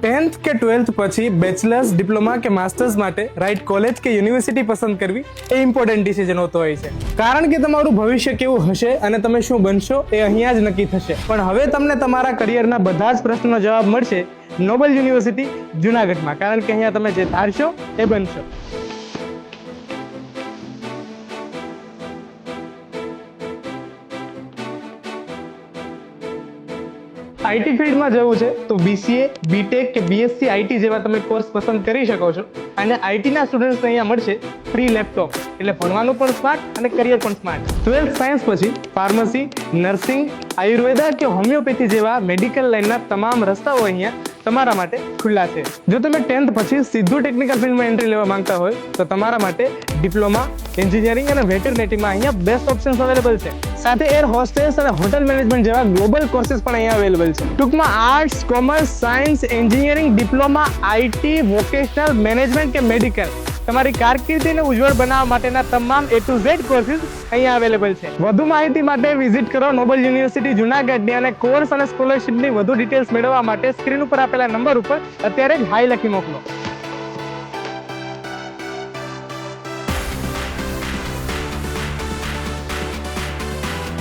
10th કે 12th પછી bachelors, diploma કે માસ્ટર્સ માટે રાઈટ કોલેજ કે યુનિવર્સિટી પસંદ કરવી એ ઇમ્પોર્ટન્ટ ડિસિઝન હોતો હોય છે, કારણ કે તમારું ભવિષ્ય કેવું હશે અને તમે શું બનશો એ અહીંયા જ નક્કી થશે. પણ હવે તમને તમારા કરિયરના બધા જ પ્રશ્નનો જવાબ મળશે નોબલ યુનિવર્સિટી જુનાગઢમાં, કારણ કે અહીંયા તમે જે ધારશો એ બનશો. આઈટી ફિલ્ડમાં જવું છે તો BCA, BTech કે BSc આઈટી જેવા તમે કોર્સ પસંદ કરી શકો છો. અને આઈટીના સ્ટુડન્ટ્સ અહીંયા મળશે ફ્રી લેપટોપ, એટલે ભણવાનું પણ સ્માર્ટ અને કરિયર પણ સ્માર્ટ. 12th સાયન્સ પછી ફાર્મસી, નર્સિંગ, આયુર્વેદા કે હોમિયોપેથી જેવા મેડિકલ લાઇનના તમામ રસ્તાઓ અહીંયા તમારા માટે ખુલ્લા છે. જો તમે 10th પછી સીધું ટેકનિકલ ફિલ્ડમાં એન્ટ્રી લેવા માંગતા હોય તો તમારા માટે ડિપ્લોમા, એન્જિનિયરિંગ અને વેટરનિટીમાં અહીંયા બેસ્ટ ઓપ્શન્સ અવેલેબલ છે. સાથે એર હોસ્ટેસ અને હોટેલ મેનેજમેન્ટ જેવા ગ્લોબલ કોર્सेस પણ અહીંયા અવેલેબલ છે. ટૂંકમાં arts, commerce, science, engineering, diploma, IT, vocational, management કે મેડિકલ, તમારી કારકિર્દીને ઉજ્જવળ બનાવવા માટેના તમામ A to Z કોર્सेस અહીંયા અવેલેબલ છે. વધુ માહિતી માટે વિઝિટ કરો નોબલ યુનિવર્સિટી જુનાગઢની, અને કોર્સ અને સ્કોલરશિપની વધુ ડિટેલ્સ મેળવવા માટે સ્ક્રીન ઉપર આપેલા નંબર ઉપર અત્યારે જ હાઈ લખી મોકલો.